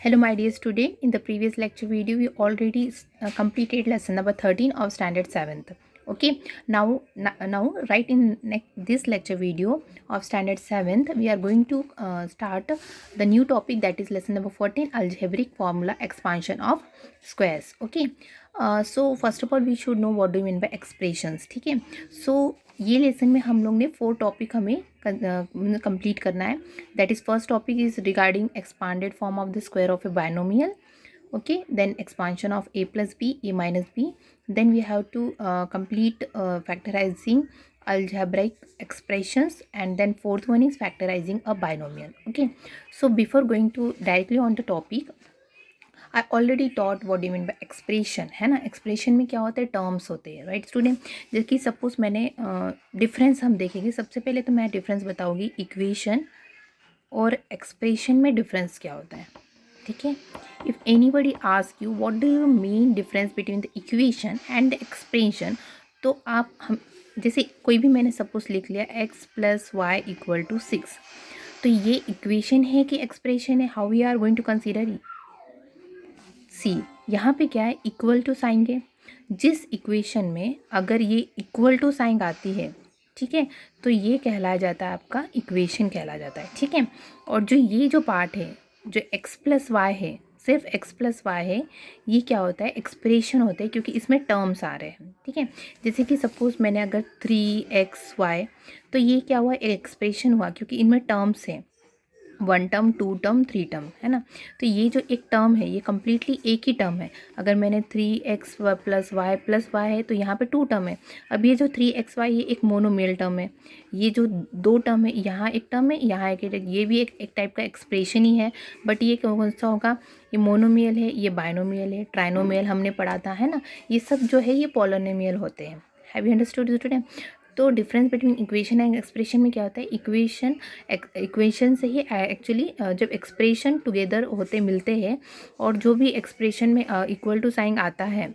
Hello my dear student, in the previous lecture video we already completed lesson number 13 of standard 7th. Okay, now right in this lecture video of standard 7th we are going to start the new topic, that is lesson number 14, algebraic formula expansion of squares. Okay, so first of all we should know what do you mean by expressions. ठीक है, so ये lesson में हम लोग ने 4 topic हमें complete करना है. That is, first topic is regarding expanded form of the square of a binomial. Okay, then expansion of a plus b, a minus b. Then we have to complete factorizing algebraic expressions, and then fourth one is factorizing a binomial. Okay, so before going to directly on the topic, I already taught what do mean by expression, है ना. Expression में क्या होता है, terms होते हैं, right student. जैसे कि सपोज मैंने डिफरेंस हम देखेंगे. सबसे पहले तो मैं डिफरेंस बताऊंगी इक्वेशन और एक्सप्रेशन में डिफरेंस क्या होता है. ठीक है, if anybody ask you what do you mean difference between the equation and expression, तो आप हम जैसे कोई भी मैंने सपोज लिख लिया x plus y equal to 6, तो ये इक्वेशन है कि एक्सप्रेशन है. How we are going to consider. See, यहाँ पे क्या है, इक्वल टू साइन के. जिस इक्वेशन में अगर ये इक्वल टू साइन आती है, ठीक है, तो ये कहलाया जाता है, आपका इक्वेशन कहला जाता है. ठीक है, और जो ये जो पार्ट है, जो x प्लस वाई है, सिर्फ x प्लस वाई है, ये क्या होता है, एक्सप्रेशन होता है, क्योंकि इसमें टर्म्स आ रहे हैं. ठीक है, जैसे कि सपोज मैंने अगर 3xy, तो ये क्या हुआ, एक एक्सप्रेशन हुआ, क्योंकि इनमें टर्म्स हैं, 1 टर्म, 2 टर्म, 3 टर्म, है ना. तो ये जो एक टर्म है, ये कम्प्लीटली एक ही टर्म है. अगर मैंने 3x प्लस वाई है, तो यहाँ पे 2 टर्म है. अब ये जो 3xy, ये एक मोनोमियल टर्म है. ये जो 2 टर्म है, यहाँ एक टर्म है, यहाँ ये भी एक टाइप का एक्सप्रेशन ही है, बट ये कौन सा होगा, ये मोनोमियल है, ये बाइनोमियल है, ट्राइनोमियल हमने पढ़ा था, है ना. ये सब जो है ये पॉलिनोमियल होते हैं. Have you understood student. तो difference between equation and expression में क्या होता है, इक्वेशन से ही एक्चुअली जब एक्सप्रेशन टुगेदर होते मिलते हैं, और जो भी एक्सप्रेशन में इक्वल टू साइन आता है,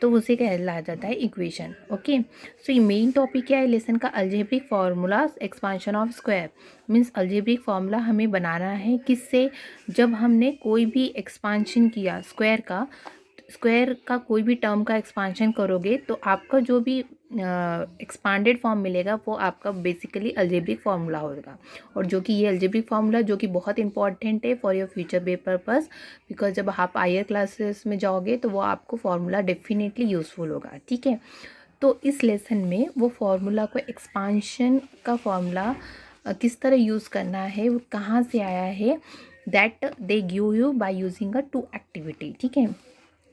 तो उसे कहलाया जाता है इक्वेशन. ओके, सो ये मेन टॉपिक क्या है लेसन का, algebraic formulas expansion of square. Means algebraic formula हमें बनाना है किससे, जब हमने कोई भी एक्सपांशन किया स्क्वायर का कोई भी टर्म का एक्सपांशन करोगे, तो आपका जो भी एक्सपांडेड फॉर्म मिलेगा, वो आपका बेसिकली अलजेब्रिक फार्मूला होगा. और जो कि ये अलजेब्रिक फार्मूला जो कि बहुत इंपॉर्टेंट है for your future be purpose, because जब आप हायर क्लासेस में जाओगे तो वो आपको फार्मूला डेफिनेटली यूज़फुल होगा. ठीक है, तो इस लेसन में वो फार्मूला को, एक्सपांशन का फार्मूला किस तरह यूज़ करना है, वो कहाँ से आया है, that they give you by using a 2 activity. ठीक है,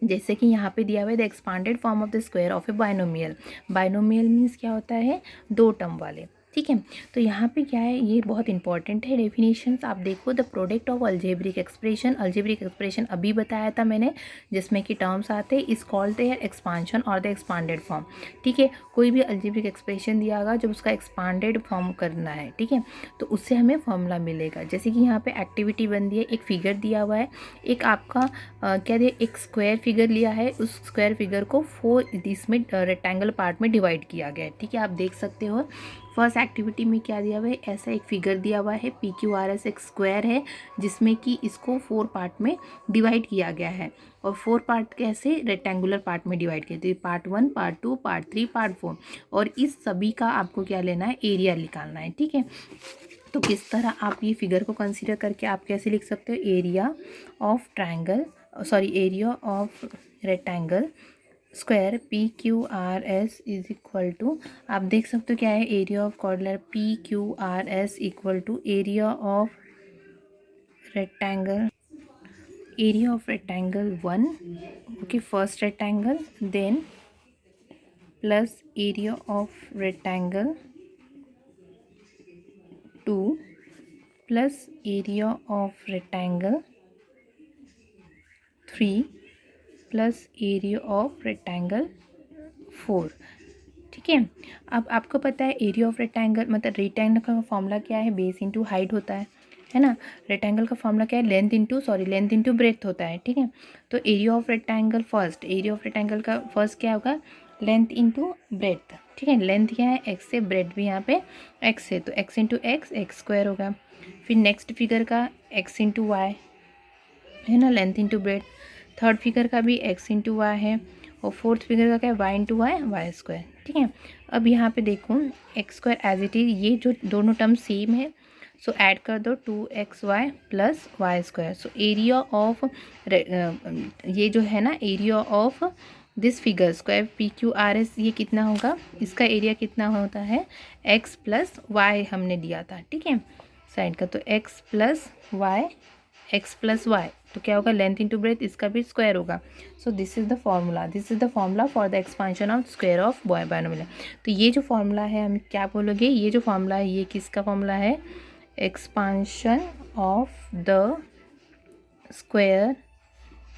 जैसे कि यहाँ पे दिया हुआ है the expanded form of the square of A binomial. Binomial means क्या होता है, 2 टर्म वाले. ठीक है, तो यहाँ पे क्या है, ये बहुत इंपॉर्टेंट है. डेफिनेशंस आप देखो, the product of algebraic expression अभी बताया था मैंने, जिसमें कि टर्म्स आते हैं, इस कॉल्ड देयर एक्सपांशन और द एक्सपांडेड फॉर्म. ठीक है, कोई भी अलजेब्रिक एक्सप्रेशन दिया होगा जब उसका एक्सपांडेड फॉर्म करना है, ठीक है, तो उससे हमें फॉर्मूला मिलेगा. जैसे कि यहाँ पे एक्टिविटी बन दी है, एक फिगर दिया हुआ है, एक आपका क्या दिया, एक स्क्वायर फिगर लिया है, उस स्क्वायर फिगर को 4 इसमें रेक्टेंगल पार्ट में डिवाइड किया गया है. ठीक है, आप देख सकते हो फर्स्ट एक्टिविटी में क्या दिया हुआ है, ऐसा एक फिगर दिया हुआ है, PQRS एक स्क्वायर है, जिसमें कि इसको 4 पार्ट में डिवाइड किया गया है, और 4 पार्ट कैसे, रेक्टेंगुलर पार्ट में डिवाइड किया. तो ये पार्ट 1, पार्ट 2, पार्ट 3, पार्ट 4, और इस सभी का आपको क्या लेना है, एरिया निकालना है. ठीक है, तो किस तरह आप ये फिगर को कंसीडर करके आप कैसे लिख सकते हो, area of triangle, area of rectangle square PQRS is equal to, आप देख सकते हो क्या है, area of quadrilateral PQRS equal to area of rectangle, area of rectangle 1, okay, first rectangle, then plus area of rectangle 2 plus area of rectangle 3 plus area of rectangle 4. ठीक है, अब आपको पता है एरिया ऑफ रेक्टेंगल मतलब rectangle का formula क्या है, बेस इंटू हाइट होता है ना. रेक्टेंगल का फॉर्मूला क्या है, लेंथ इंटू ब्रेथ होता है. ठीक है, तो एरिया ऑफ रेक्टेंगल का फर्स्ट क्या होगा, लेंथ इंटू ब्रेथ. ठीक है, लेंथ क्या है, x से, ब्रेथ भी यहाँ पे x है, तो x इंटू एक्स स्क्वायर होगा. फिर नेक्स्ट फिगर का x इंटू वाई, है ना, length into breadth. Third figure का भी x इंटू वाई है, और फोर्थ फिगर का क्या है, y into y, y square. ठीक है, अब यहाँ पे देखो x square as it is, ये जो दोनों टर्म सेम है, सो ऐड कर दो 2xy plus y square. So area of ये जो है ना, area of this figure square PQRS, ये कितना होगा, इसका एरिया कितना होता है, x प्लस वाई हमने दिया था। ठीक है, साइड का तो x plus y, x plus y, तो क्या होगा, लेंथ इंटू ब्रेथ, इसका भी स्क्वायर होगा। सो this is the formula, this is the formula for the expansion of square of binomial. तो ये जो फॉर्मूला है, हम क्या बोलोगे, ये जो फॉर्मूला है ये किसका फॉर्मूला है, expansion of the square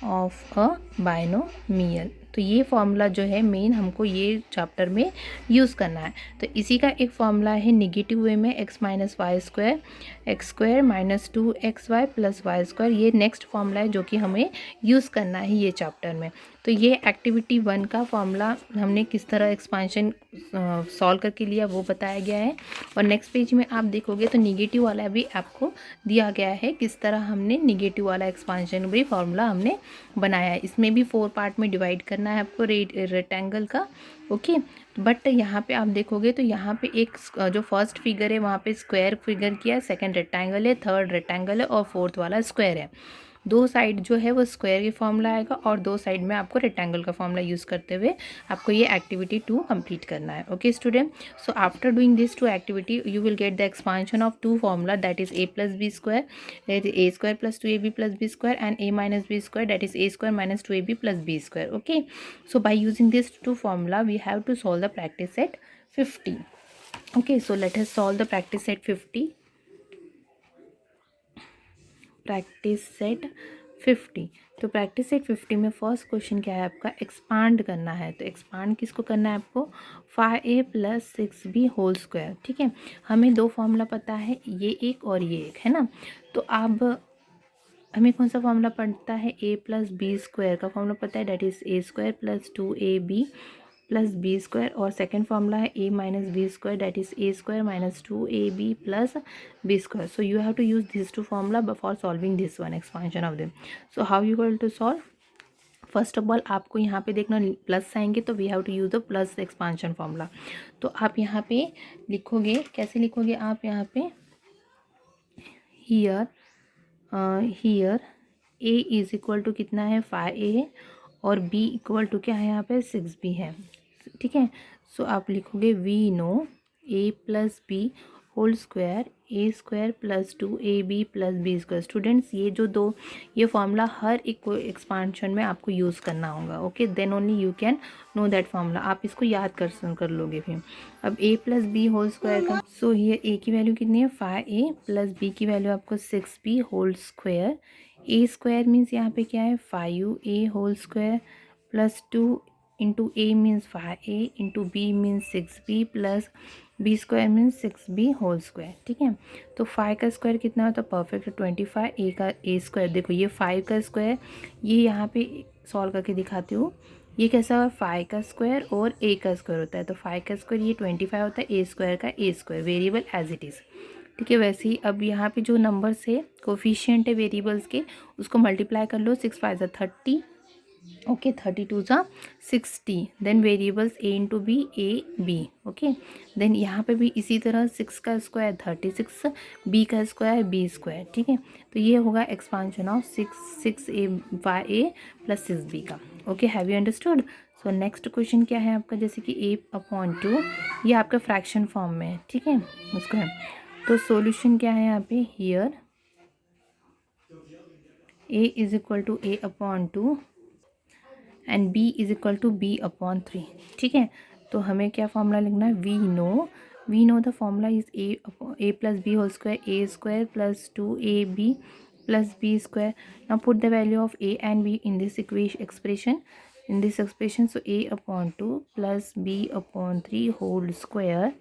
of a binomial. तो ये फॉर्मूला जो है मेन हमको ये चैप्टर में यूज़ करना है। तो इसी का एक फॉर्मूला है निगेटिव वे में, x minus y square, x square minus 2xy plus y square. ये नेक्स्ट फॉर्मूला है जो कि हमें यूज़ करना है ये चैप्टर में। तो ये एक्टिविटी 1 का फॉर्मूला हमने किस तरह एक्सपांशन सॉल्व करके लिया वो बताया गया है। और नेक्स्ट पेज में आप देखोगे तो निगेटिव वाला भी आपको दिया गया है, किस तरह हमने निगेटिव वाला एक्सपांशन भी फॉर्मूला हमने बनाया है। इसमें भी 4 पार्ट में डिवाइड करना है आपको रेक्टेंगल का। ओके, बट यहाँ पे आप देखोगे तो यहाँ पे एक जो फर्स्ट फिगर है वहाँ पे स्क्वायर फिगर किया है, सेकंड रेक्टेंगल है, थर्ड रेक्टेंगल है, और फोर्थ वाला स्क्वायर है। दो साइड जो है वो स्क्वायर की फॉर्मूला आएगा, और दो साइड में आपको रेक्टेंगल का फॉर्मूला यूज़ करते हुए आपको ये एक्टिविटी 2 कंप्लीट करना है। Okay student, so after doing this 2 activity you will get the expansion of 2 formula, that is a plus B square, that is a square plus 2ab plus b square, and a minus b square, that is a square minus 2ab plus b square. Okay, so by using this 2 formula we have to solve the practice set 50. Okay, so let us solve the practice set 50. Practice set 50, तो practice set 50 में first question क्या है आपका, expand करना है। तो expand किसको करना है आपको, 5a plus 6b whole square. ठीक है, हमें दो फॉर्मूला पता है, ये एक और ये एक, है ना। तो अब हमें कौन सा फॉर्मूला पड़ता है, a प्लस बी स्क्वायर का फॉर्मूला पता है, that is a square plus 2ab plus B square, और सेकेंड फॉर्मूला है a minus B square, that is a square minus 2ab plus B square. So you have to use this 2 formula for solving this one expansion of them. So how you going to solve, first of all आपको यहाँ पे देखना plus आएंगे, तो we have to use the plus expansion formula. तो आप यहाँ पे लिखोगे, कैसे लिखोगे आप यहाँ पे, here a is equal to कितना है, 5a है, और b इक्वल टू क्या है यहाँ पे, 6b है। ठीक है, सो आप लिखोगे we know a plus B whole square, a square plus 2ab plus B square. Students ये जो दो, ये फॉर्मूला हर एक एक्सपांशन में आपको यूज़ करना होगा। Okay, then only you can know that formula, आप इसको याद कर लोगे फिर। अब a plus B whole square का, सो ये a की वैल्यू कितनी है, 5a प्लस b की वैल्यू आपको 6b whole square. a square means यहाँ पे क्या है, 5a whole square plus 2 into a means 5a into b means 6b plus b square means 6b whole square. ठीक है, तो 5 का स्क्वायर कितना होता है, परफेक्ट 25, a का a स्क्वायर, देखो ये 5 का स्क्वायर, ये यहाँ पे सॉल्व करके दिखाती हूँ, ये कैसा हुआ, 5 का स्क्वायर और a का स्क्वायर होता है, तो 5 का स्क्वायर ये 25 होता है, a स्क्वायर का a square, variable as it is. ठीक है, वैसे ही अब यहाँ पे जो नंबर्स है, कोफिशिएंट है वेरिएबल्स के, उसको मल्टीप्लाई कर लो, 6 5 30, ओके, 32 ज़ा 60, then variables a into B, a b। Okay, then यहाँ पे भी इसी तरह 6 का स्क्वायर 36, b का स्क्वायर b स्क्वायर। ठीक है, तो ये होगा expansion of 6a by a plus 6b का। Okay, have you understood. So next question क्या है आपका, जैसे कि a/2, ये आपका फ्रैक्शन फॉर्म में है। ठीक है, उसको है, तो सॉल्यूशन क्या है यहाँ पे, here a is equal to a/2 and b is equal to b/3। ठीक है, तो हमें क्या फॉर्मूला लिखना है, we know the formula is a plus B whole square, a square plus 2ab plus b square. Now put the value of a and b in this expression, so a/2 plus b/3 whole square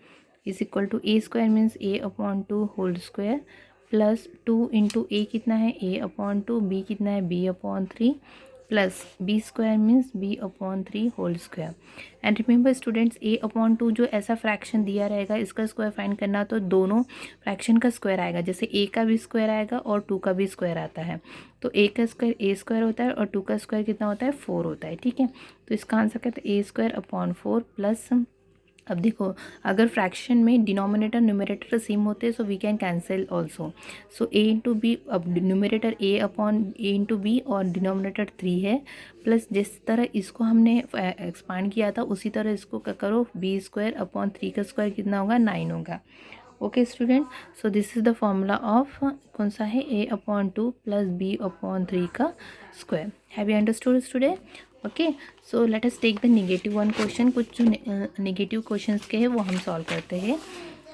is equal to a square means a/2 whole square plus 2 into a कितना है, a/2, b कितना है, b/3 plus b square means b upon 3 whole square. And remember students, a upon 2 जो ऐसा fraction दिया रहेगा इसका square find करना, तो दोनों फ्रैक्शन का स्क्वायर आएगा. जैसे a का भी स्क्वायर आएगा और 2 का भी स्क्वायर आता है, तो a का स्क्वायर a स्क्वायर होता है और 2 का स्क्वायर कितना होता है 4 होता है. ठीक है, तो इसका आंसर कहते हैं a स्क्वायर अपॉन 4 प्लस. अब देखो, अगर फ्रैक्शन में डिनोमिनेटर न्यूमरेटर सेम होते हैं so we can cancel also. So A into B, अब numerator A upon A into B और डिनोमिनेटर 3 है, प्लस जिस तरह इसको हमने एक्सपांड किया था उसी तरह इसको करो. बी स्क्वायर अपॉन 3 का स्क्वायर कितना होगा 9 होगा. Okay student, so this is the formula of कौन सा है a upon 2 plus b upon 3 का square. Have you understood student? Okay, so let us take the negative one question. कुछ जो नेगेटिव क्वेश्चंस के हैं वो हम सॉल्व करते हैं.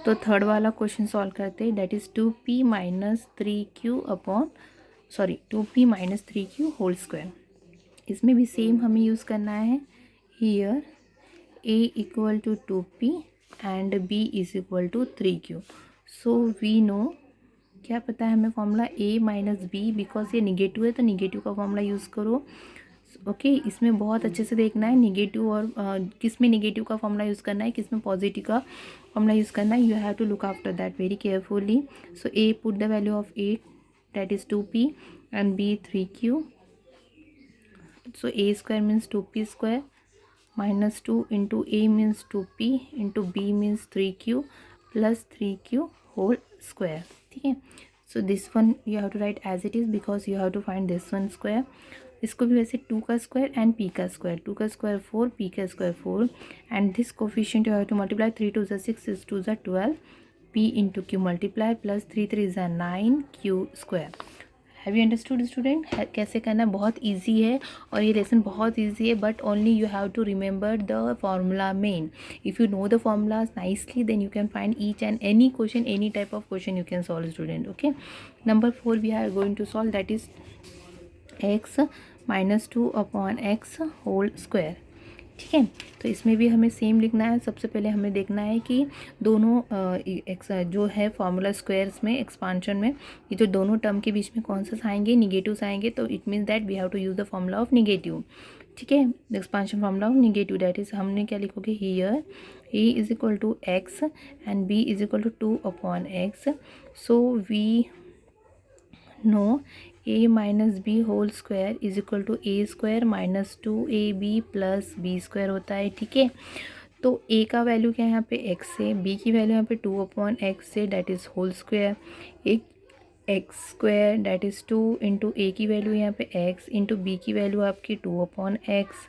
तो थर्ड वाला क्वेश्चन सॉल्व करते हैं, that is 2p minus 3q upon 2p minus 3q whole square. इसमें भी सेम हमें यूज़ करना है. Here a equal to 2p and b is equal to 3q. So we know, क्या पता है हमें formula a minus B, because ये निगेटिव है तो निगेटिव का फॉर्मूला यूज़ करो. ओके, इसमें बहुत अच्छे से देखना है निगेटिव और किस में निगेटिव का फॉर्मूला यूज़ करना है, किस में पॉजिटिव का फॉर्मूला यूज़ करना है. You have to look after that very carefully. So a put the value of a, that is 2p and b 3q. So a square means 2p square minus 2 into a means 2p into b means 3q plus 3q whole square. ठीक है, so this one you have to write as it is because you have to find this one square. इसको भी वैसे 2 का square and p का square, 2 का square 4, p का square 4 and this coefficient you have to multiply. 3 2 6, 6 2 12, p into q multiply plus 3 3 9 q square. Have you understood student? कैसे करना है, बहुत इजी है और ये लेसन बहुत इजी है, but only you have to remember the formula main. If you know the formulas nicely then you can find each and any question, any type of question you can solve student. Okay, number 4 we are going to solve, that is x minus 2 upon x whole square. ठीक है, तो इसमें भी हमें same लिखना है. सबसे पहले हमें देखना है कि दोनों एक्स जो है फॉर्मूला स्क्वायर्स में एक्सपांशन में ये जो दोनों टर्म के बीच में कौन सा आएंगे, निगेटिव्स आएंगे, तो it means that we have to use the formula of negative. ठीक है, expansion formula of negative, that is हमने क्या लिखोगे here a is equal to x and b is equal to 2 upon x. So we know a minus B whole square is equal to a square minus 2ab plus b square होता है. ठीक है, तो a का value क्या है यहाँ पे x है, b की वैल्यू यहाँ पे 2 अपॉन एक्स है, डैट इज़ होल स्क्वायर. एक x square that is 2 into A की वैल्यू यहाँ पे x इंटू बी की वैल्यू आपकी 2 upon x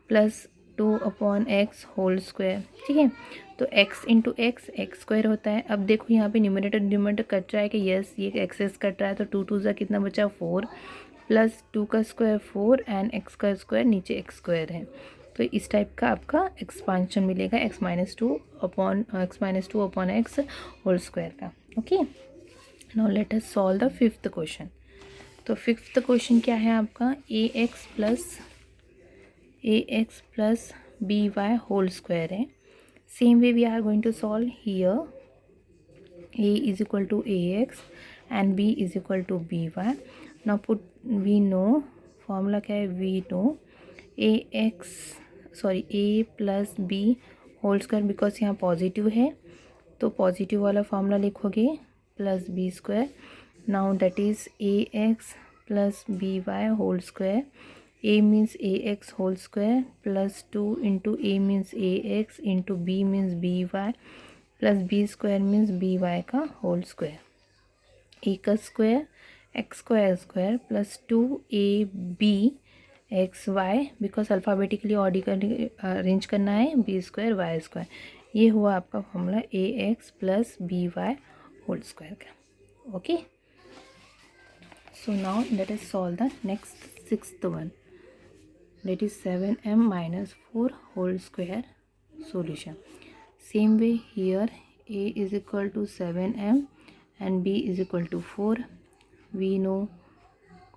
plus 2 upon x whole square. ठीक है, तो x इंटू एक्स स्क्वायर होता है. अब देखो यहाँ पे न्यूमरेटर कट रहा है कि यस ये एक्सेस कट रहा है, तो 2 2 ज़ा कितना बचा 4 प्लस 2 का स्क्वायर 4 एंड x का स्क्वायर नीचे x स्क्वायर है. तो इस टाइप का आपका एक्सपांशन मिलेगा x minus two upon x whole square का. Okay, now let us solve the fifth question. तो फिफ्थ क्वेश्चन क्या है आपका, ax plus B Y whole square है. Same way we are going to solve here. a is equal to ax and b is equal to B Y. Now put, we know formula क्या है, we know a plus B whole square, because यहाँ positive है तो positive वाला formula लिखोगे plus B square. Now that is ax plus B Y whole square. a means ax whole square plus 2 into a means ax into b means B Y plus B square means B Y का whole square. a का square x square plus 2ab x Y, because alphabetically ऑर्डिकली arrange करना है, B square y square. ये हुआ आपका formula ax plus B Y whole square का. Okay, so now let us solve the next sixth one, that is 7m minus 4 whole square solution. Same way here a is equal to 7m and b is equal to 4. We know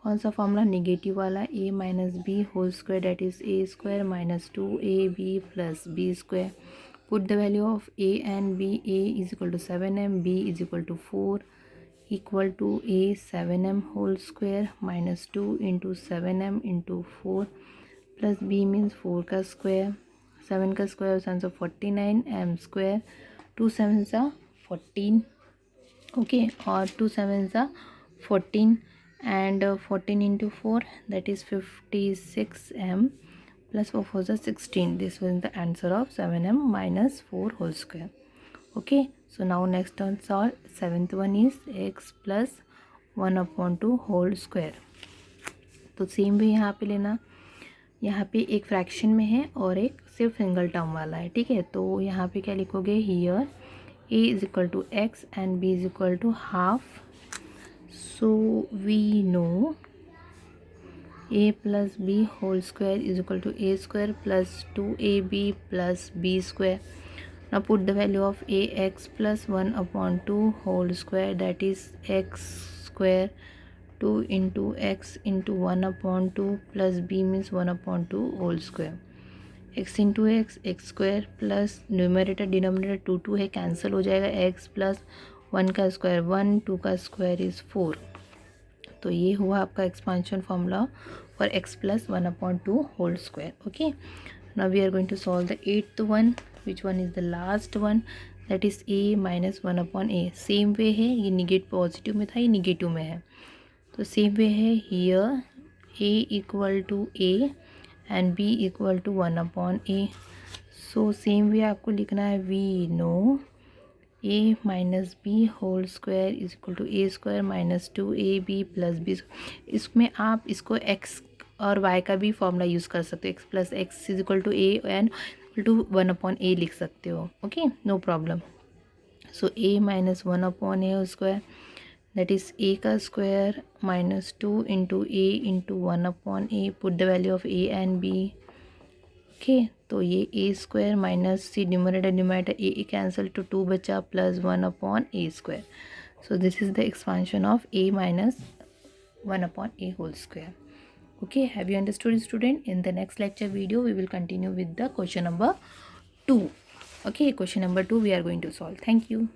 कौन सा formula, negative वाला, a minus B whole square that is a square minus 2ab plus b square. Put the value of a and b. a is equal to 7m, b is equal to 4. equal to a 7m whole square minus 2 into 7m into 4 plus b means 4 का square, 7 का square 7 49 m square, 2 7 14, okay, or 2 7 14 and 14 into 4 that is 56m plus 4 4 16. This was the answer of 7m minus 4 whole square. Okay, so now next on solve. Seventh one is x plus 1/2 whole square. तो same भी यहाँ पे लेना, यहाँ पे एक fraction में है और एक सिर्फ सिंगल टर्म वाला है, ठीक है। तो यहाँ पे क्या लिखोगे, here a is equal to x and b is equal to half. So we know a plus b whole square is equal to a square plus 2ab plus b square. Now put the value of ax plus 1/2 whole square, that is x square 2 into x into 1/2 plus b means 1/2 whole square. x into x square plus numerator denominator 2 2 है, cancel हो जाएगा, x plus 1 का square 1, 2 का square is 4. तो ये हुआ आपका expansion formula for x plus 1/2 whole square. Okay, now we are going to solve the 8th one, which one is the last one, that is a minus 1/a. Same way है, ये negate positive में था, ये negative में है, तो same way है. Here a equal to a and b equal to 1/a. So same way आपको लिखना है, we know a minus b whole square is equal to a square minus 2ab plus b. इसमें आप इसको x और y का भी formula use कर सकते हो, x plus x is equal to a and equal to 1/a लिख सकते हो. Okay, no problem. So a minus 1/a whole square, that is a का square minus 2 into a into 1/a. put the value of a and b. okay, तो ये a square minus C numerator a cancel to 2 बचा plus 1/a square. so this is the expansion of a minus 1/a whole square. okay, have you understood, student? In the next lecture video we will continue with the question number 2. okay, question number 2 we are going to solve. Thank you.